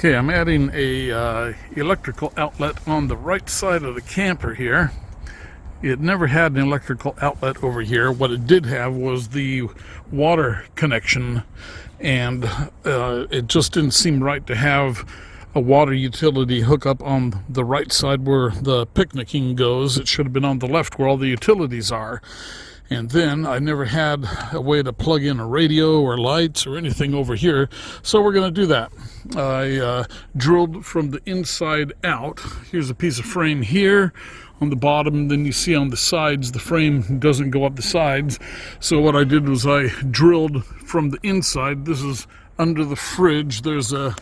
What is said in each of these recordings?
Okay, I'm adding a electrical outlet on the right side of the camper here. It never had an electrical outlet over here. What it did have was the water connection, and it just didn't seem right to have a water utility hookup on the right side where the picnicking goes. It should have been on the left where all the utilities are. And then I never had a way to plug in a radio or lights or anything over here, so we're going to do that. I drilled from the inside out. Here's a piece of frame here on the bottom, then you see on the sides the frame doesn't go up the sides. So what I did was I drilled from the inside. This is under the fridge. There's a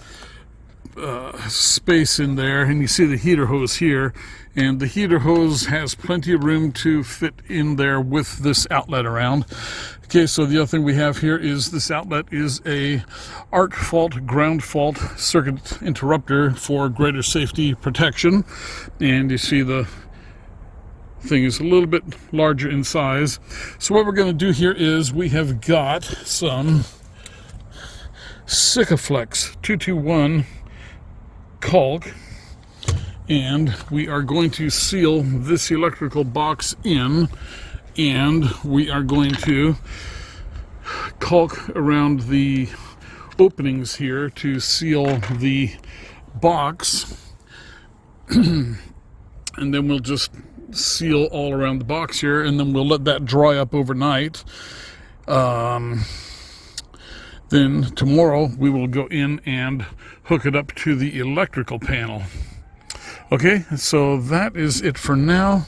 space in there, and you see the heater hose here, and the heater hose has plenty of room to fit in there with this outlet around. Okay, so the other thing we have here is this outlet is a arc fault, ground fault circuit interrupter for greater safety protection, and you see the thing is a little bit larger in size. So what we're going to do here is we have got some Sikaflex 221 caulk, and we are going to seal this electrical box in, and we are going to caulk around the openings here to seal the box, and then we'll just seal all around the box here, and then we'll let that dry up overnight. Then tomorrow we will go in and hook it up to the electrical panel. Okay, so that is it for now,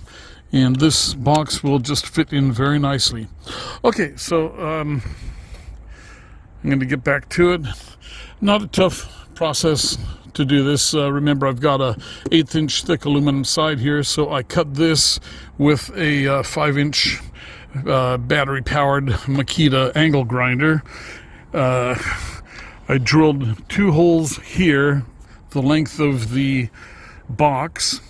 and this box will just fit in very nicely. Okay, so I'm going to get back to it. Not a tough process to do this. Remember, I've got a 1/8 inch thick aluminum side here, so I cut this with a 5-inch battery powered Makita angle grinder. I drilled 2 holes here, the length of the box.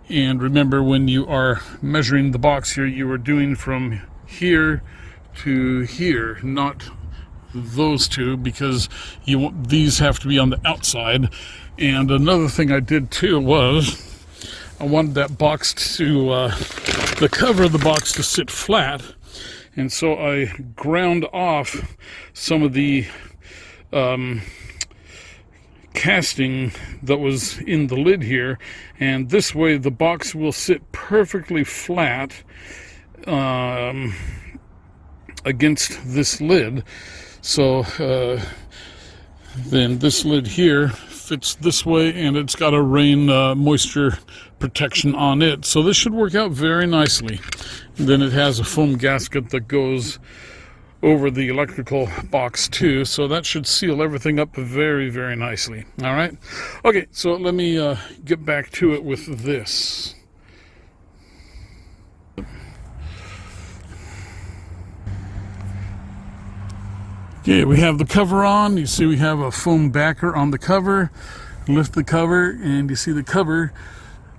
And remember, when you are measuring the box here, you are doing from here to here, not those two, because these have to be on the outside. And another thing I did too was I wanted that box to, the cover of the box to sit flat. And so I ground off some of the casting that was in the lid here, and this way the box will sit perfectly flat against this lid. So then this lid here fits this way, and it's got a rain moisture protection on it, so this should work out very nicely. And then it has a foam gasket that goes over the electrical box too, so that should seal everything up very, very nicely. All right, okay, so let me get back to it with this. Okay, we have the cover on. You see we have a foam backer on the cover. Lift the cover, and you see the cover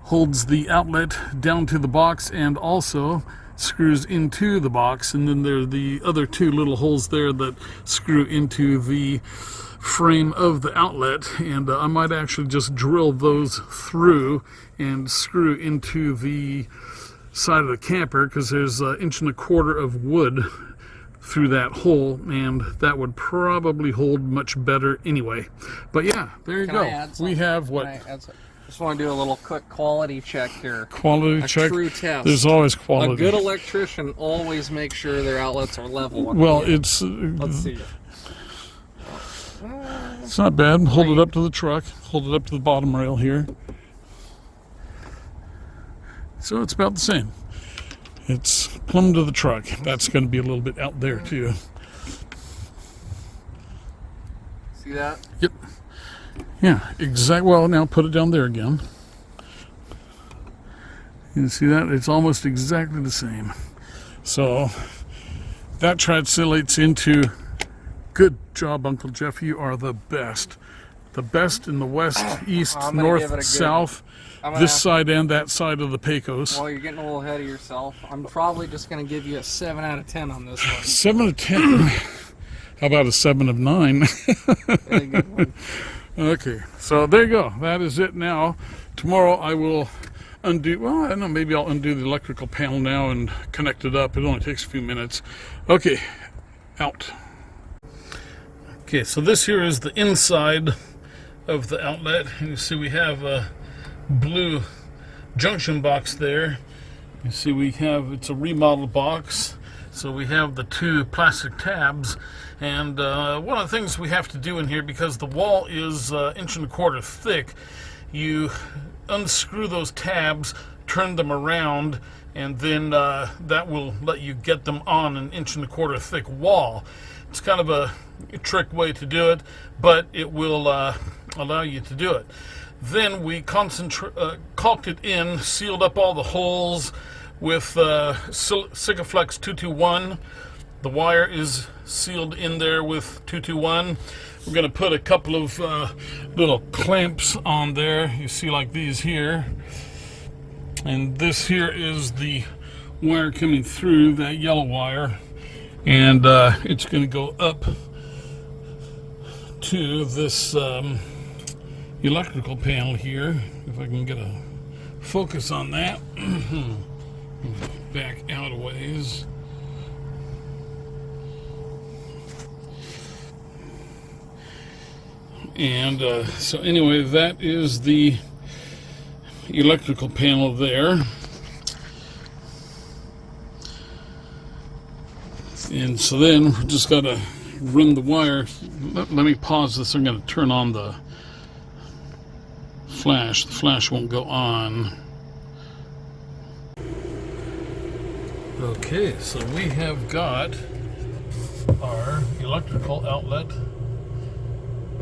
holds the outlet down to the box and also screws into the box, and then there are the other 2 little holes there that screw into the frame of the outlet, and I might actually just drill those through and screw into the side of the camper, because there's 1.25 inches of wood through that hole, and that would probably hold much better anyway. But yeah, there you go. We have what? Just want to do a little quick quality check here. Quality check? True test. There's always quality. A good electrician always makes sure their outlets are level. Well, it's... Let's see. It's not bad. Hold it up to the truck. Hold it up to the bottom rail here. So it's about the same. It's plumb to the truck. That's going to be a little bit out there too. See that? Yep. Yeah, exactly. Well, now put it down there again. You see that? It's almost exactly the same. So that translates into, good job, Uncle Jeff. You are the best. The best in the west, east, north, south, this side and that side of the Pecos. Well, you're getting a little ahead of yourself. I'm probably just going to give you a 7 out of 10 on this one. 7 out of 10? How about a 7 of 9? Very good one. Okay, so there you go. That is it now. Tomorrow I will undo, well, I don't know, maybe I'll undo the electrical panel now and connect it up. It only takes a few minutes. Okay, out. Okay, so this here is the inside of the outlet. And you see we have a blue junction box there. You see we have, it's a remodeled box. So we have the two plastic tabs. And one of the things we have to do in here, because the wall is 1.25 inches thick, you unscrew those tabs, turn them around, and then that will let you get them on an 1.25 inch thick wall. It's kind of a trick way to do it, but it will allow you to do it. Then we caulked it in, sealed up all the holes with Sikaflex 221. The wire is sealed in there with 221. We're going to put a couple of little clamps on there. You see, like these here. And this here is the wire coming through, that yellow wire. And it's going to go up to this electrical panel here. If I can get a focus on that. Back out a ways. And so anyway, that is the electrical panel there. And so then we just got to run the wire. Let me pause this. I'm going to turn on the flash. The flash won't go on. Okay, so we have got our electrical outlet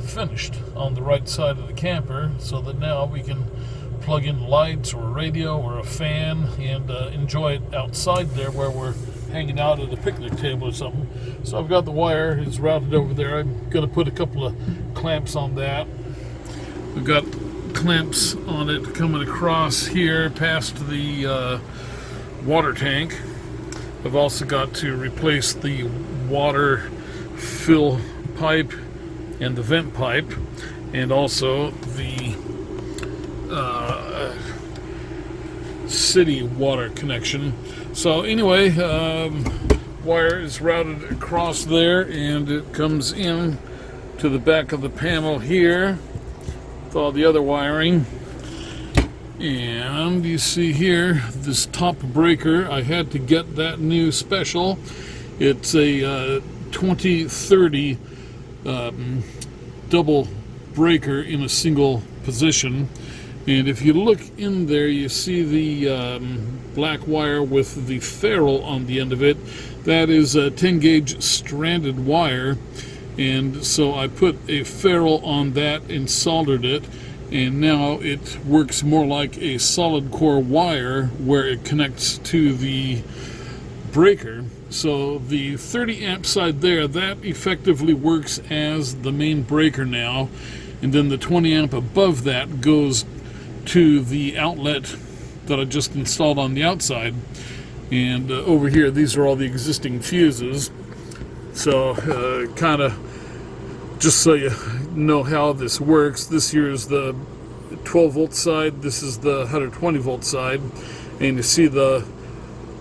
finished on the right side of the camper, so that now we can plug in lights or a radio or a fan and enjoy it outside there where we're hanging out at a picnic table or something. So I've got the wire, it's routed over there. I'm going to put a couple of clamps on that. We've got clamps on it coming across here past the water tank. I've also got to replace the water fill pipe and the vent pipe, and also the city water connection. So anyway, wire is routed across there, and it comes in to the back of the panel here with all the other wiring. And you see here this top breaker. I had to get that new special. It's a 2030 double breaker in a single position. And if you look in there, you see the black wire with the ferrule on the end of it. That is a 10 gauge stranded wire. And so I put a ferrule on that and soldered it. And now it works more like a solid core wire where it connects to the breaker. So the 30 amp side there, that effectively works as the main breaker now. And then the 20 amp above that goes to the outlet that I just installed on the outside. And over here, these are all the existing fuses. So kind of just so you know how this works, this here is the 12 volt side, this is the 120 volt side, and you see the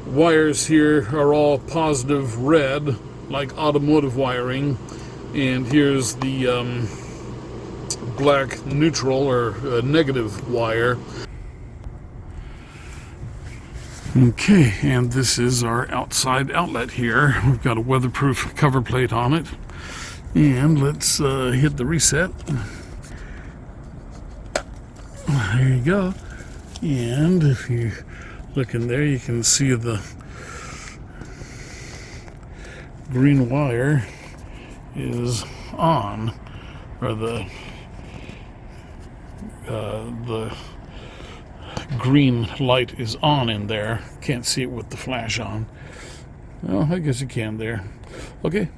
wires here are all positive red, like automotive wiring, and here's the black neutral or negative wire. Okay, and this is our outside outlet here. We've got a weatherproof cover plate on it. And let's hit the reset. There you go. And if you look in there, you can see the green wire is on, or the green light is on in there. Can't see it with the flash on. Well, I guess you can there. Okay.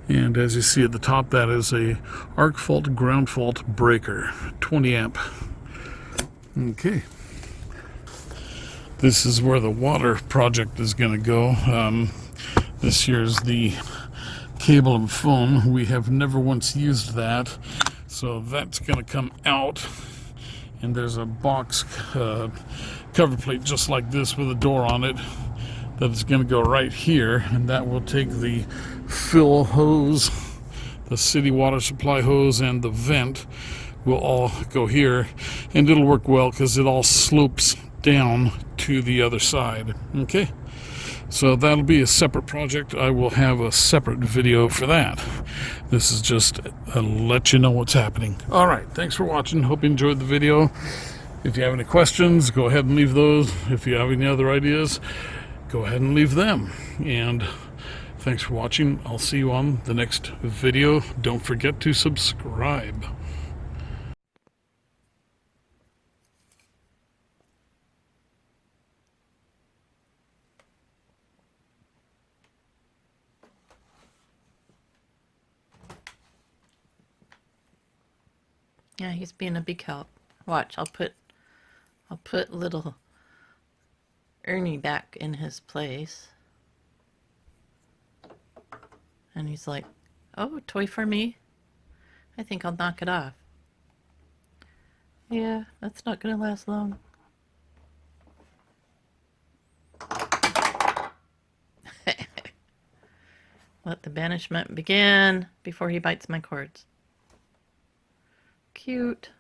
And as you see at the top, that is a arc fault ground fault breaker, 20 amp. Okay. This is where the water project is going to go. This here's the cable and phone. We have never once used that. So that's going to come out, and there's a box cover plate just like this with a door on it that is going to go right here, and that will take the fill hose, the city water supply hose, and the vent will all go here, and it'll work well because it all slopes down to the other side. Okay, so that'll be a separate project. I will have a separate video for that. This is just let you know what's happening. All right, thanks for watching. Hope you enjoyed the video. If you have any questions, go ahead and leave those. If you have any other ideas, go ahead and leave them. And thanks for watching. I'll see you on the next video. Don't forget to subscribe. Yeah, he's being a big help. Watch, I'll put little Ernie back in his place. And he's like, "Oh, toy for me? I think I'll knock it off." Yeah, that's not gonna last long. Let the banishment begin before he bites my cords. Cute.